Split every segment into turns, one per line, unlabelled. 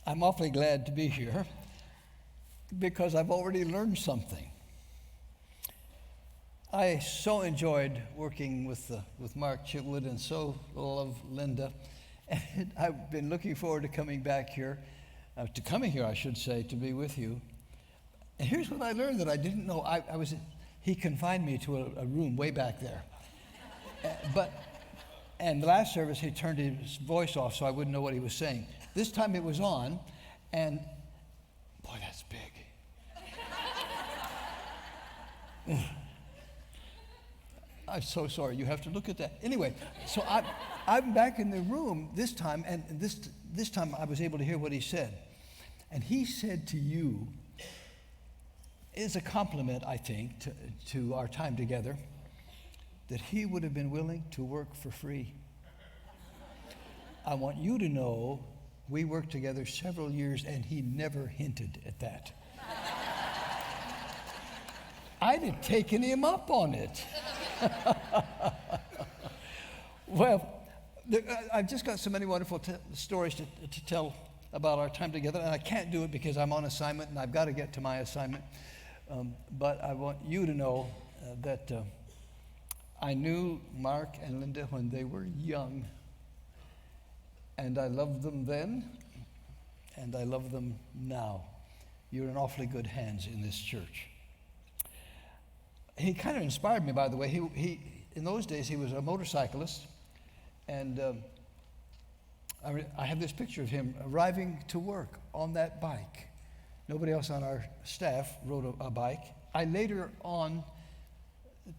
I'm awfully glad to be here because I've already learned something. I so enjoyed working with Mark Chitwood and so love Linda. And I've been looking forward to coming back here, I should say, to be with you. And here's what I learned that I didn't know. He confined me to a room way back there. And the last service, he turned his voice off so I wouldn't know what he was saying. This time it was on, and boy, that's big. I'm so sorry. You have to look at that. Anyway, so I'm back in the room this time, and this time I was able to hear what he said. And he said to you, is a compliment, I think, to our time together, that he would have been willing to work for free. I want you to know we worked together several years, and he never hinted at that. I'd have taken him up on it. Well, I've just got so many wonderful stories to tell about our time together, and I can't do it because I'm on assignment, and I've got to get to my assignment. But I want you to know that I knew Mark and Linda when they were young, and I loved them then, and I love them now. You're in awfully good hands in this church. He kind of inspired me, by the way. He in those days, he was a motorcyclist, and I have this picture of him arriving to work on that bike. Nobody else on our staff rode a bike. I later on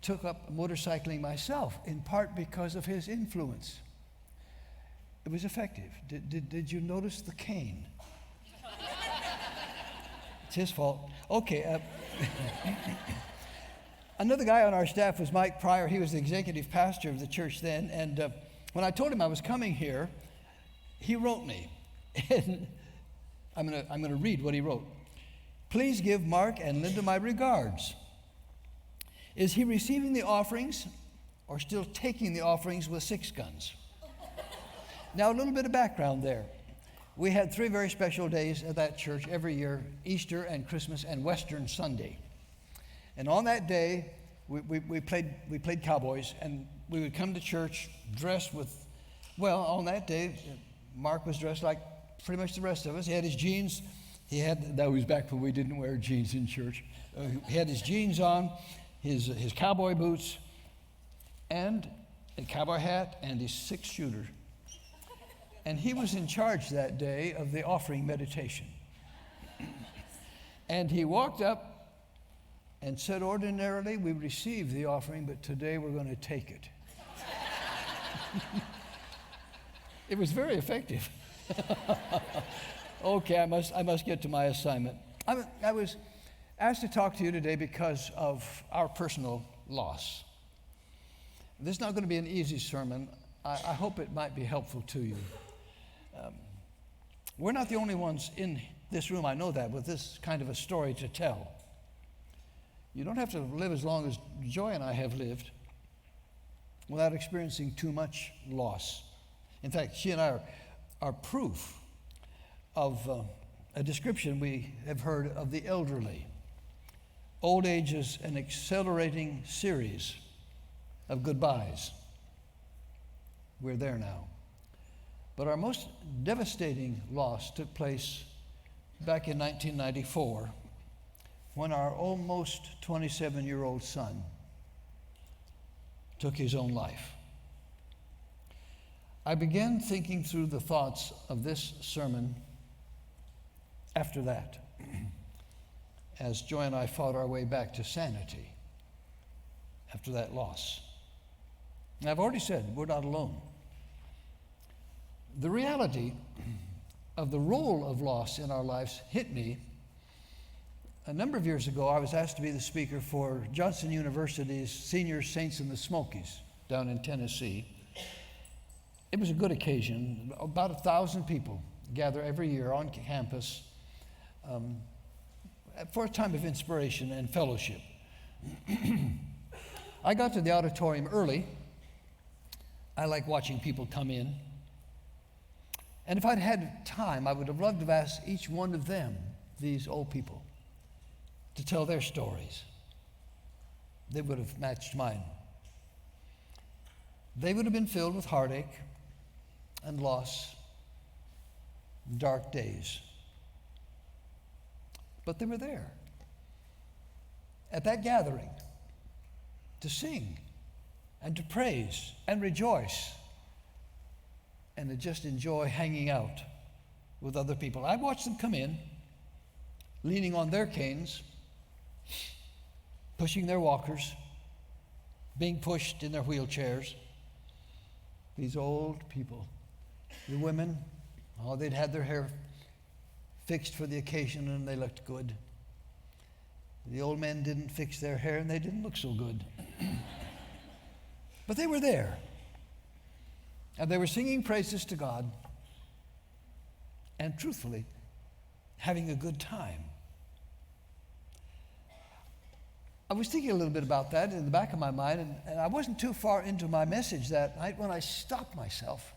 took up motorcycling myself, in part because of his influence. It was effective. Did you notice the cane? It's his fault. Okay. Another guy on our staff was Mike Pryor. He was the executive pastor of the church then. And when I told him I was coming here, he wrote me. And I'm going to read what he wrote. Please give Mark and Linda my regards. Is he receiving the offerings or still taking the offerings with 6 guns? Now, a little bit of background there. We had 3 very special days at that church every year, Easter and Christmas and Western Sunday. And on that day, we played cowboys, and we would come to church dressed with, well, on that day, Mark was dressed like pretty much the rest of us. He had his jeans. That was back when we didn't wear jeans in church. He had his jeans on, his cowboy boots, and a cowboy hat, and his 6-shooter. And he was in charge that day of the offering meditation. And he walked up and said, ordinarily, we receive the offering, but today we're going to take it. It was very effective. Okay, I must get to my assignment. I was asked to talk to you today because of our personal loss. This is not going to be an easy sermon. I hope it might be helpful to you. We're not the only ones in this room, I know that, with this kind of a story to tell. You don't have to live as long as Joy and I have lived without experiencing too much loss. In fact, she and I are proof of a description we have heard of the elderly. Old age is an accelerating series of goodbyes. We're there now. But our most devastating loss took place back in 1994 when our almost 27-year-old son took his own life. I began thinking through the thoughts of this sermon after that, as Joy and I fought our way back to sanity after that loss. And I've already said, we're not alone. The reality of the role of loss in our lives hit me a number of years ago. I was asked to be the speaker for Johnson University's Senior Saints in the Smokies down in Tennessee. It was a good occasion. About 1,000 people gather every year on campus for a time of inspiration and fellowship. I got to the auditorium early. I like watching people come in. And if I'd had time, I would have loved to have asked each one of them, these old people, to tell their stories. They would have matched mine. They would have been filled with heartache and loss, and dark days. But they were there at that gathering to sing and to praise and rejoice and to just enjoy hanging out with other people. I watched them come in, leaning on their canes, pushing their walkers, being pushed in their wheelchairs. These old people. The women, they'd had their hair fixed for the occasion and they looked good. The old men didn't fix their hair and they didn't look so good. But they were there. And they were singing praises to God and truthfully having a good time. I was thinking a little bit about that in the back of my mind, and I wasn't too far into my message that night when I stopped myself.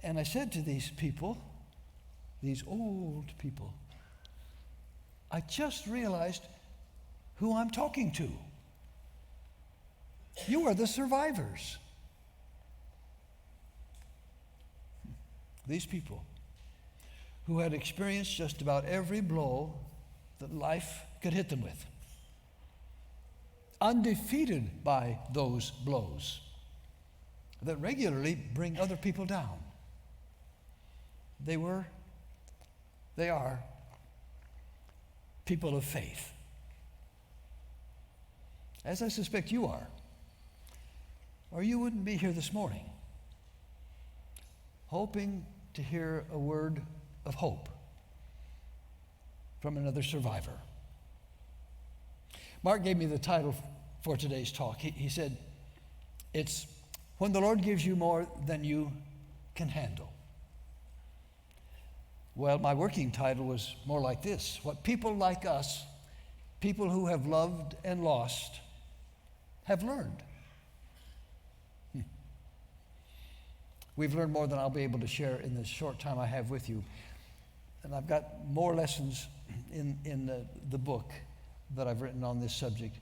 And I said to these people, these old people, I just realized who I'm talking to. You are the survivors. These people who had experienced just about every blow that life could hit them with. Undefeated by those blows that regularly bring other people down. They are people of faith, as I suspect you are, or you wouldn't be here this morning, hoping to hear a word of hope from another survivor. Mark gave me the title for today's talk. He said, it's when the Lord gives you more than you can handle. Well, my working title was more like this: what people like us, people who have loved and lost, have learned. We've learned more than I'll be able to share in the short time I have with you. And I've got more lessons in the book that I've written on this subject.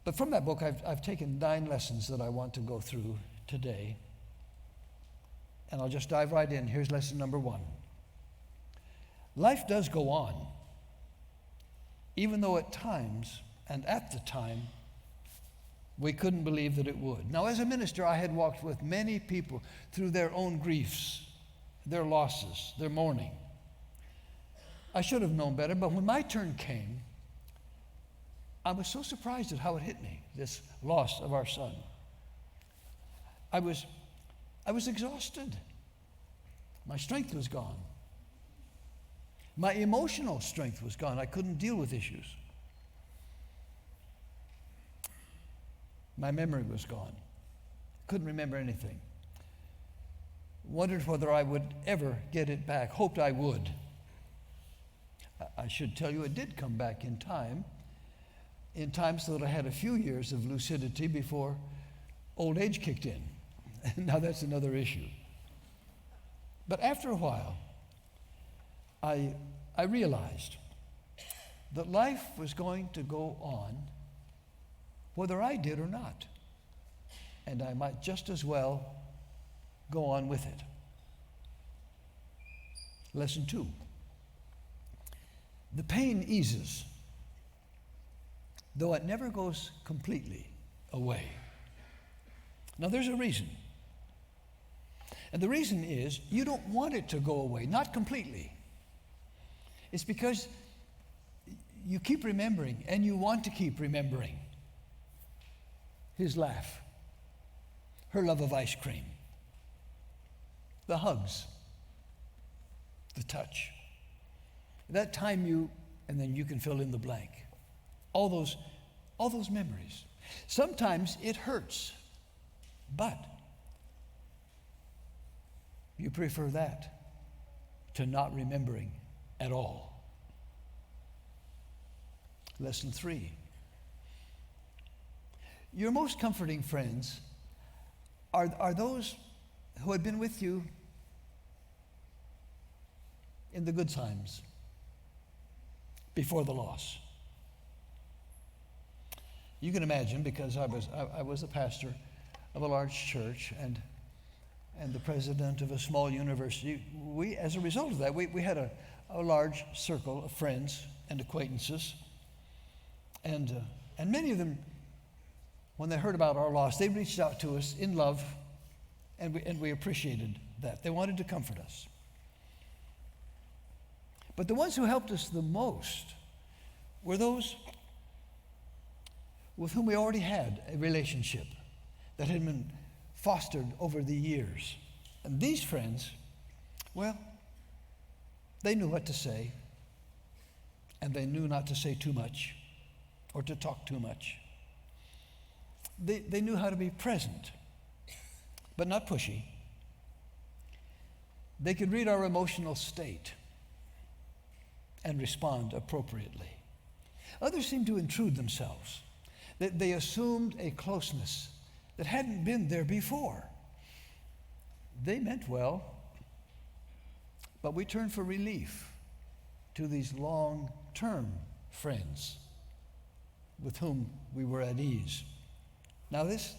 But from that book, I've taken 9 lessons that I want to go through today. And I'll just dive right in. Here's lesson number 1. Life does go on, even though at times, and at the time, we couldn't believe that it would. Now, as a minister, I had walked with many people through their own griefs, their losses, their mourning. I should have known better, but when my turn came, I was so surprised at how it hit me, this loss of our son. I was exhausted. My strength was gone. My emotional strength was gone. I couldn't deal with issues. My memory was gone. Couldn't remember anything. Wondered whether I would ever get it back. Hoped I would. I should tell you it did come back in time so that I had a few years of lucidity before old age kicked in. Now that's another issue. But after a while, I realized that life was going to go on whether I did or not. And I might just as well go on with it. Lesson 2. The pain eases, though it never goes completely away. Now there's a reason. And the reason is you don't want it to go away, not completely. It's because you keep remembering and you want to keep remembering his laugh, her love of ice cream, the hugs, the touch. That time and then you can fill in the blank. All those memories. Sometimes it hurts, but you prefer that to not remembering at all. Lesson 3. Your most comforting friends are those who had been with you in the good times before the loss. You can imagine, because I was a pastor of a large church and the president of a small university. We, as a result of that, we had a large circle of friends and acquaintances, and many of them, when they heard about our loss, they reached out to us in love, and we appreciated that. They wanted to comfort us. But the ones who helped us the most were those with whom we already had a relationship that had been fostered over the years. And these friends, well, they knew what to say, and they knew not to say too much or to talk too much. They knew how to be present, but not pushy. They could read our emotional state and respond appropriately. Others seemed to intrude themselves. They assumed a closeness that hadn't been there before. They meant well, but we turned for relief to these long-term friends with whom we were at ease. Now this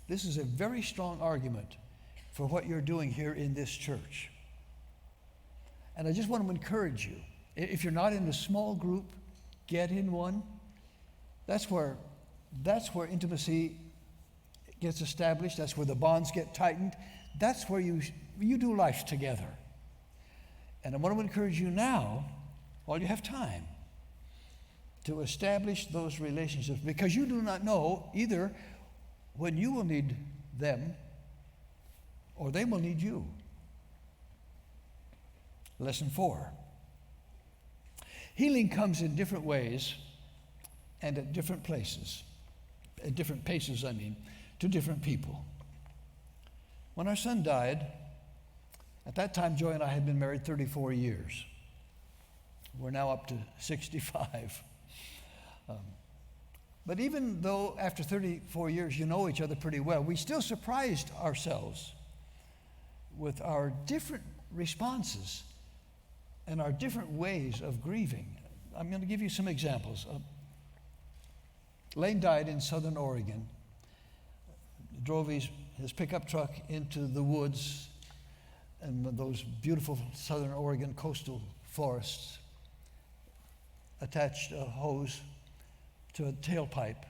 is a very strong argument for what you're doing here in this church. And I just want to encourage you, if you're not in a small group, get in one. That's where intimacy gets established. That's where the bonds get tightened. That's where you do life together. And I want to encourage you now, while you have time, to establish those relationships, because you do not know either when you will need them or they will need you. Lesson 4. Healing comes in different ways and at different places, at different paces, to different people. When our son died, at that time, Joy and I had been married 34 years. We're now up to 65. But even though after 34 years you know each other pretty well, we still surprised ourselves with our different responses and our different ways of grieving. I'm going to give you some examples. Lane died in Southern Oregon. Drove his pickup truck into the woods and those beautiful Southern Oregon coastal forests, attached a hose to a tailpipe,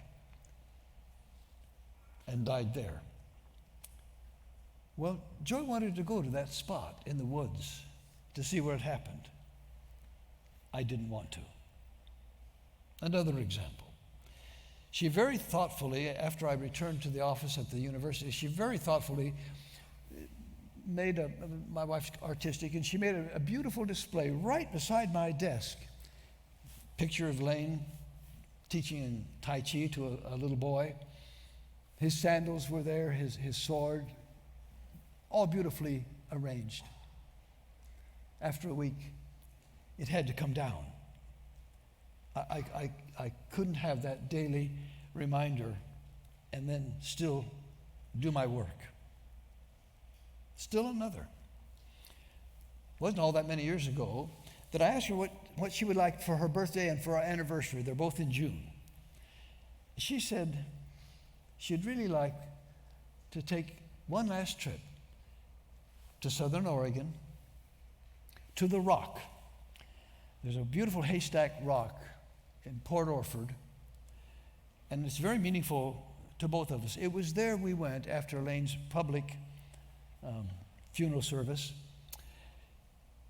and died there. Well, Joy wanted to go to that spot in the woods to see where it happened. I didn't want to. Another example. She very thoughtfully, after I returned to the office at the university, she very thoughtfully made my wife's artistic, and she made a beautiful display right beside my desk. Picture of Lane teaching in Tai Chi to a little boy. His sandals were there, his sword, all beautifully arranged. After a week, it had to come down. I couldn't have that daily reminder and then still do my work. Still another. It wasn't all that many years ago that I asked her what she would like for her birthday and for our anniversary. They're both in June. She said she'd really like to take one last trip to Southern Oregon, to the Rock. There's a beautiful haystack rock in Port Orford, and it's very meaningful to both of us. It was there we went after Lane's public funeral service.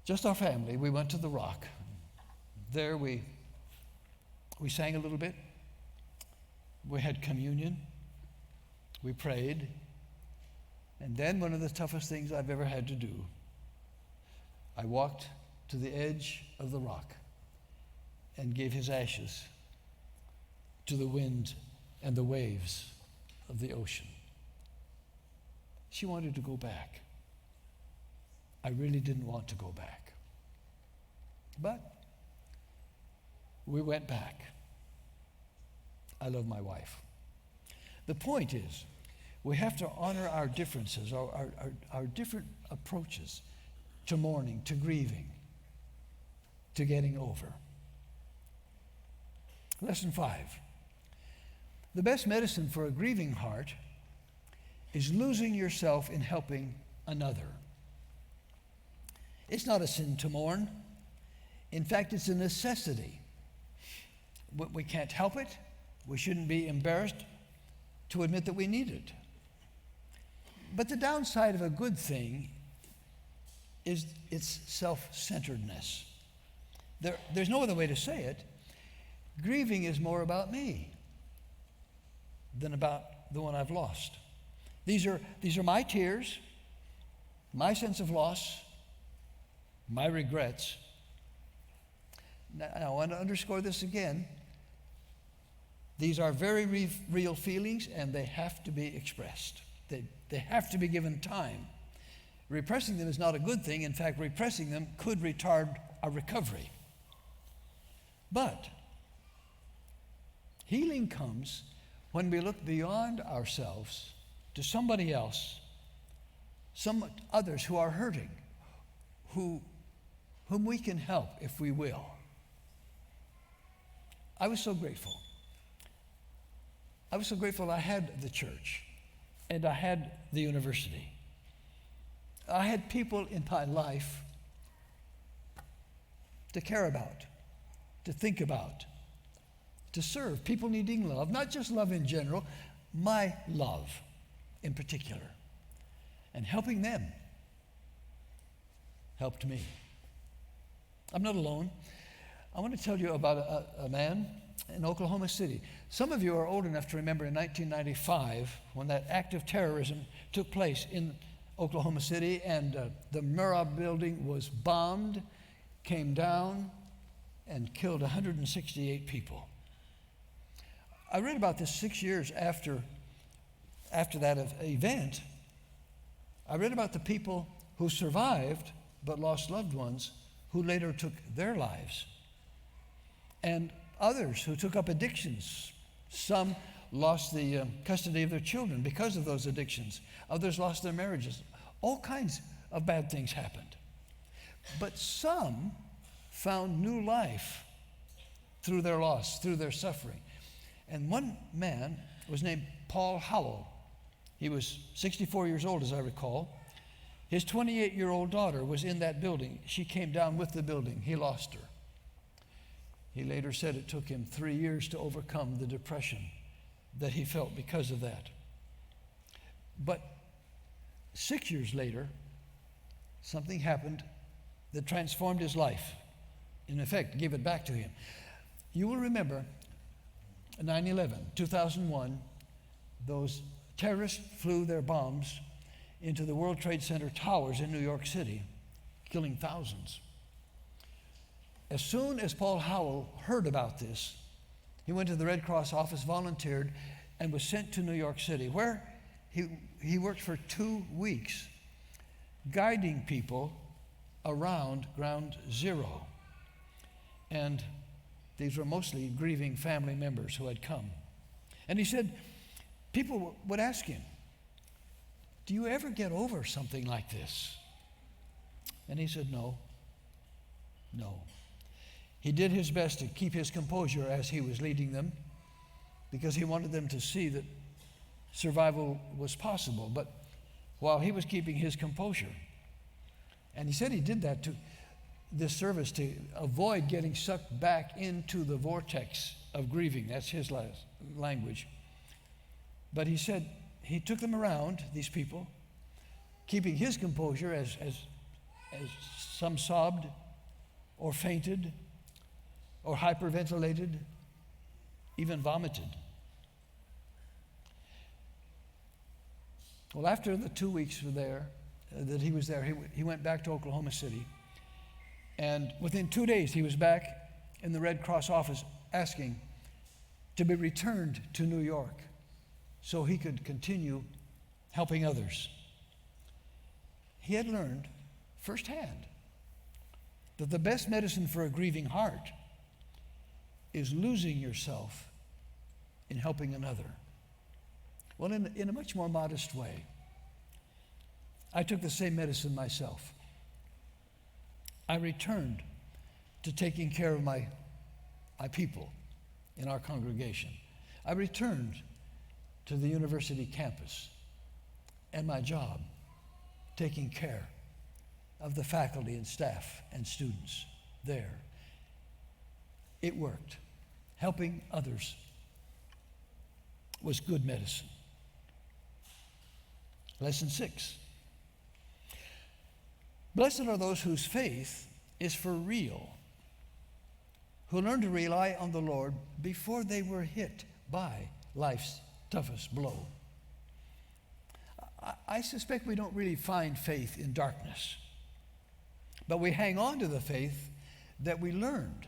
Just our family, we went to the Rock. There we sang a little bit. We had communion. We prayed. And then one of the toughest things I've ever had to do, I walked to the edge of the rock and gave his ashes to the wind and the waves of the ocean. She wanted to go back. I really didn't want to go back. But we went back. I love my wife. The point is, we have to honor our differences, our different approaches to mourning, to grieving, to getting over. Lesson 5. The best medicine for a grieving heart is losing yourself in helping another. It's not a sin to mourn. In fact, it's a necessity. We can't help it. We shouldn't be embarrassed to admit that we need it. But the downside of a good thing is its self-centeredness. There's no other way to say it. Grieving is more about me than about the one I've lost. These are my tears, my sense of loss, my regrets. Now, I want to underscore this again. These are very real feelings, and they have to be expressed. They have to be given time. Repressing them is not a good thing. In fact, repressing them could retard our recovery. But healing comes when we look beyond ourselves to somebody else, some others who are hurting, whom we can help if we will. I was so grateful. I was so grateful I had the church and I had the university. I had people in my life to care about, to think about, to serve, people needing love, not just love in general, my love in particular. And helping them helped me. I'm not alone. I want to tell you about a man in Oklahoma City. Some of you are old enough to remember in 1995 when that act of terrorism took place in Oklahoma City, and the Murrah building was bombed, came down, and killed 168 people. I read about this 6 years after that event. I read about the people who survived but lost loved ones who later took their lives, and others who took up addictions. Some lost the custody of their children because of those addictions. Others lost their marriages. All kinds of bad things happened. But some found new life through their loss, through their suffering. And one man was named Paul Howell. He was 64 years old, as I recall. His 28-year-old daughter was in that building. She came down with the building. He lost her. He later said it took him 3 years to overcome the depression that he felt because of that. But 6 years later, something happened that transformed his life. In effect, gave it back to him. You will remember 9/11, 2001, those terrorists flew their bombs into the World Trade Center towers in New York City, killing thousands. As soon as Paul Howell heard about this, he went to the Red Cross office, volunteered, and was sent to New York City, where he worked for 2 weeks, guiding people around Ground Zero. And these were mostly grieving family members who had come. And he said, people would ask him, do you ever get over something like this? And he said, no. He did his best to keep his composure as he was leading them, because he wanted them to see that survival was possible. But while he was keeping his composure, and he said he did that to this service to avoid getting sucked back into the vortex of grieving. That's his language. But he said he took them around, these people, keeping his composure as some sobbed or fainted or hyperventilated, even vomited. Well, after the 2 weeks that he was there, he went back to Oklahoma City. And within 2 days, he was back in the Red Cross office asking to be returned to New York so he could continue helping others. He had learned firsthand that the best medicine for a grieving heart is losing yourself in helping another? Well, in a much more modest way. I took the same medicine myself. I returned to taking care of my people in our congregation. I returned to the university campus and my job, taking care of the faculty and staff and students there. It worked. Helping others was good medicine. Lesson 6. Blessed are those whose faith is for real, who learn to rely on the Lord before they were hit by life's toughest blow. I suspect we don't really find faith in darkness, but we hang on to the faith that we learned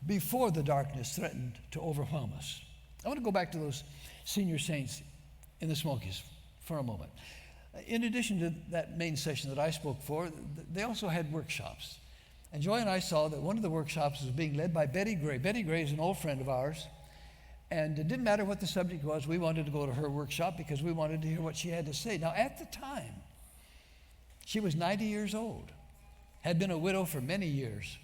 before the darkness threatened to overwhelm us. I want to go back to those senior saints in the Smokies for a moment. In addition to that main session that I spoke for, they also had workshops. And Joy and I saw that one of the workshops was being led by Betty Gray. Betty Gray is an old friend of ours. And it didn't matter what the subject was, we wanted to go to her workshop because we wanted to hear what she had to say. Now, at the time, she was 90 years old, had been a widow for many years.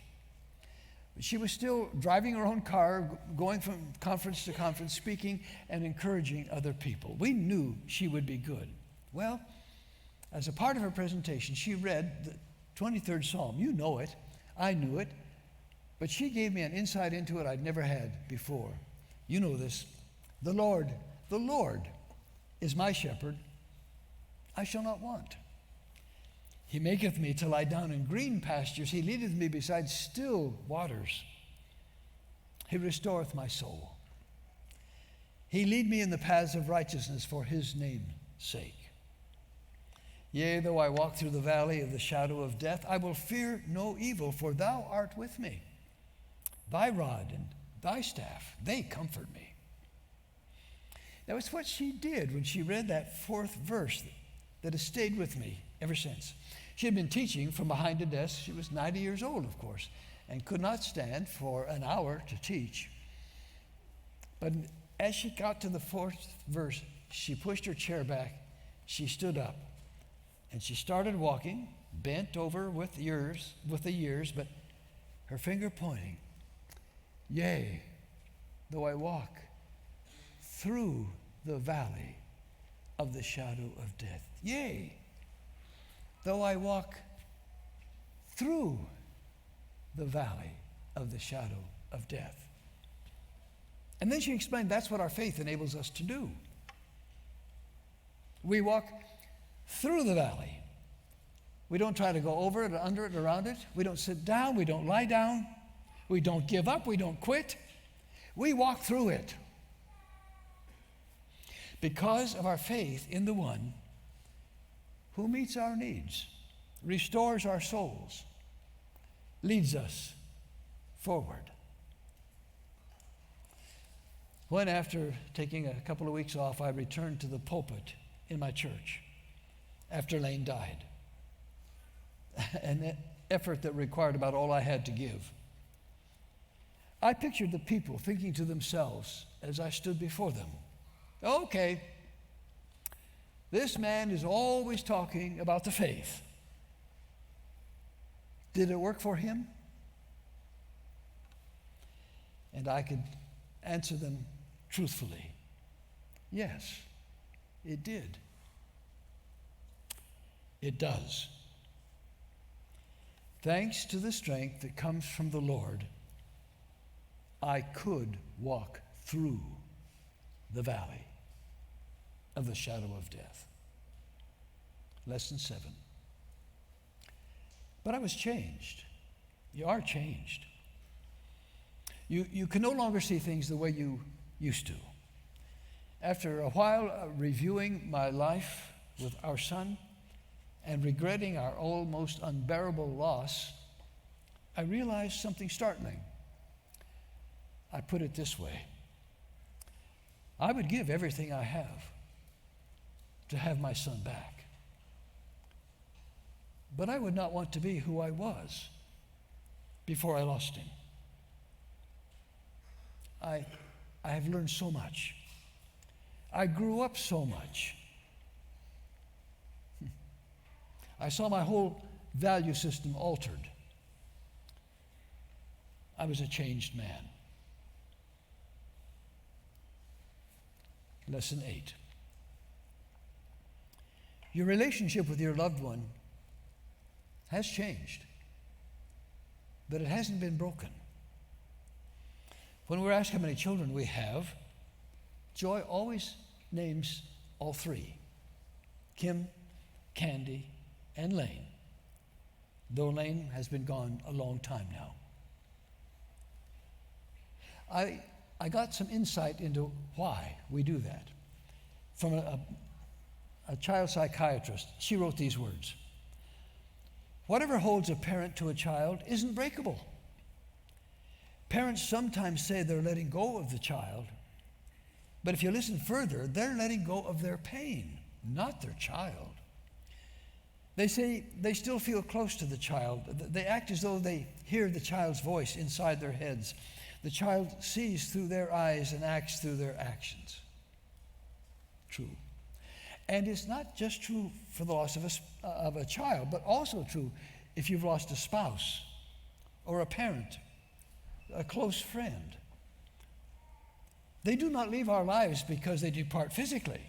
She was still driving her own car, going from conference to conference, speaking and encouraging other people. We knew she would be good. Well, as a part of her presentation, she read the 23rd Psalm. You know it. I knew it. But she gave me an insight into it I'd never had before. You know this. The Lord is my shepherd. I shall not want. He maketh me to lie down in green pastures. He leadeth me beside still waters. He restoreth my soul. He lead me in the paths of righteousness for his name's sake. Yea, though I walk through the valley of the shadow of death, I will fear no evil, for thou art with me. Thy rod and thy staff, they comfort me. That was what she did when she read that fourth verse that has stayed with me ever since. She had been teaching from behind a desk. She was 90 years old, of course, and could not stand for an hour to teach. But as she got to the fourth verse, she pushed her chair back, she stood up, and she started walking, bent over with the years, but her finger pointing. Yea, though I walk through the valley of the shadow of death. Yea, though I walk through the valley of the shadow of death. And then she explained that's what our faith enables us to do. We walk through the valley. We don't try to go over it, under it, around it. We don't sit down. We don't lie down. We don't give up. We don't quit. We walk through it because of our faith in the one who meets our needs, restores our souls, leads us forward. When, after taking a couple of weeks off, I returned to the pulpit in my church after Lane died, an effort that required about all I had to give, I pictured the people thinking to themselves as I stood before them, okay, this man is always talking about the faith. Did it work for him? And I could answer them truthfully. Yes, it did. It does. Thanks to the strength that comes from the Lord, I could walk through the valley of the shadow of death. Lesson 7. But I was changed. You are changed. You can no longer see things the way you used to. After a while reviewing my life with our son and regretting our almost unbearable loss, I realized something startling. I put it this way: I would give everything I have to have my son back. But I would not want to be who I was before I lost him. I have learned so much. I grew up so much. I saw my whole value system altered. I was a changed man. Lesson 8. Your relationship with your loved one has changed, but it hasn't been broken. When we're asked how many children we have, Joy always names all three: Kim, Candy, and Lane, though Lane has been gone a long time now. I got some insight into why we do that from a child psychiatrist. She wrote these words: whatever holds a parent to a child isn't breakable. Parents sometimes say they're letting go of the child, but if you listen further, they're letting go of their pain, not their child. They say they still feel close to the child. They act as though they hear the child's voice inside their heads. The child sees through their eyes and acts through their actions. True. And it's not just true for the loss of a child, but also true if you've lost a spouse or a parent, a close friend. They do not leave our lives because they depart physically.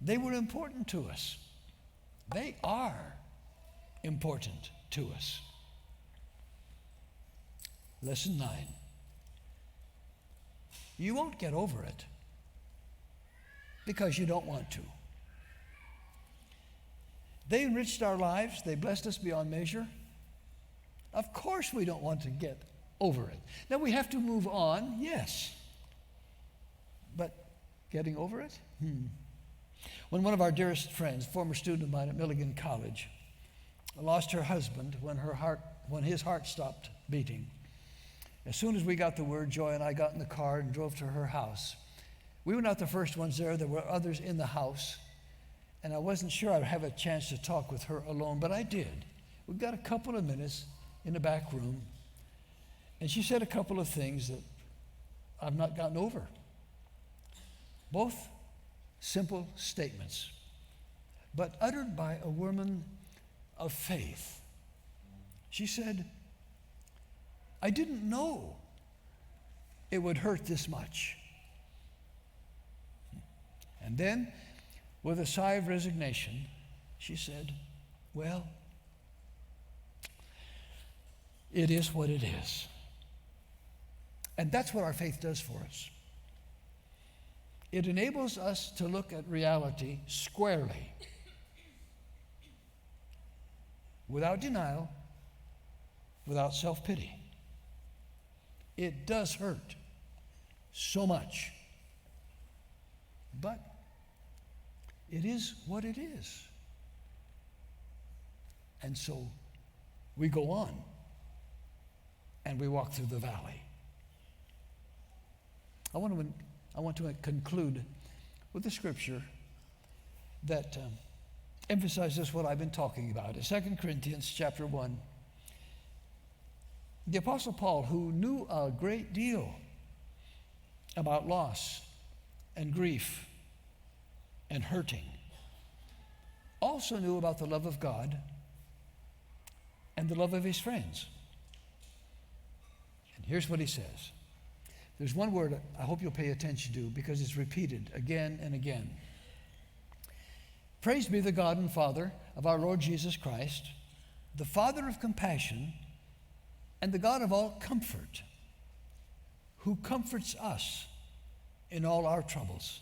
They were important to us. They are important to us. Lesson 9. You won't get over it because you don't want to. They enriched our lives. They blessed us beyond measure. Of course we don't want to get over it. Now we have to move on, yes. But getting over it? When one of our dearest friends, former student of mine at Milligan College, lost her husband when his heart stopped beating, as soon as we got the word, Joy and I got in the car and drove to her house. We were not the first ones there. There were others in the house. And I wasn't sure I'd have a chance to talk with her alone, but I did. We got a couple of minutes in the back room. And she said a couple of things that I've not gotten over. Both simple statements, but uttered by a woman of faith. She said, I didn't know it would hurt this much. And then, with a sigh of resignation, she said, well, it is what it is. And that's what our faith does for us. It enables us to look at reality squarely, without denial, without self-pity. It does hurt so much, but it is what it is. And so we go on and we walk through the valley. I want to conclude with a scripture that emphasizes what I've been talking about. In 2 Corinthians chapter 1, the Apostle Paul, who knew a great deal about loss and grief and hurting, also knew about the love of God and the love of his friends. And here's what he says. There's one word I hope you'll pay attention to because it's repeated again and again. Praise be the God and Father of our Lord Jesus Christ, the Father of compassion and the God of all comfort, who comforts us in all our troubles,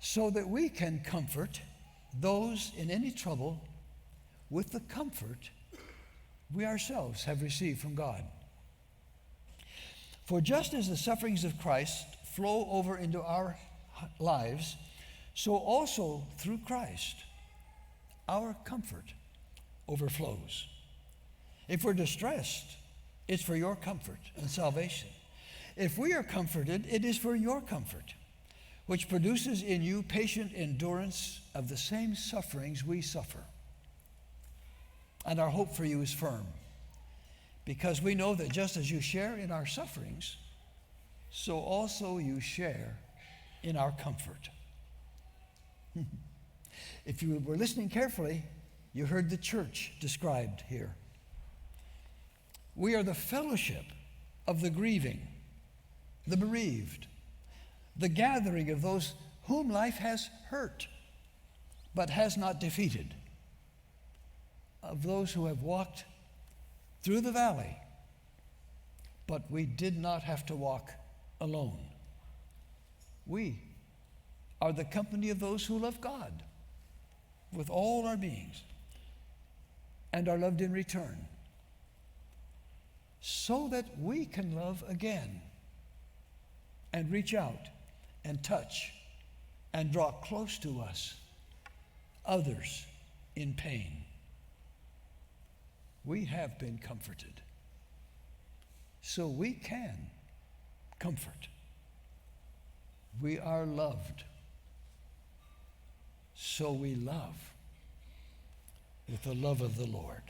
so that we can comfort those in any trouble with the comfort we ourselves have received from God. For just as the sufferings of Christ flow over into our lives, so also through Christ, our comfort overflows. If we're distressed, it's for your comfort and salvation. If we are comforted, it is for your comfort, which produces in you patient endurance of the same sufferings we suffer. And our hope for you is firm, because we know that just as you share in our sufferings, so also you share in our comfort. If you were listening carefully, you heard the church described here. We are the fellowship of the grieving, the bereaved, the gathering of those whom life has hurt but has not defeated, of those who have walked through the valley, but we did not have to walk alone. We are the company of those who love God with all our beings and are loved in return, so that we can love again and reach out and touch and draw close to us others in pain. We have been comforted, so we can comfort. We are loved, so we love with the love of the Lord.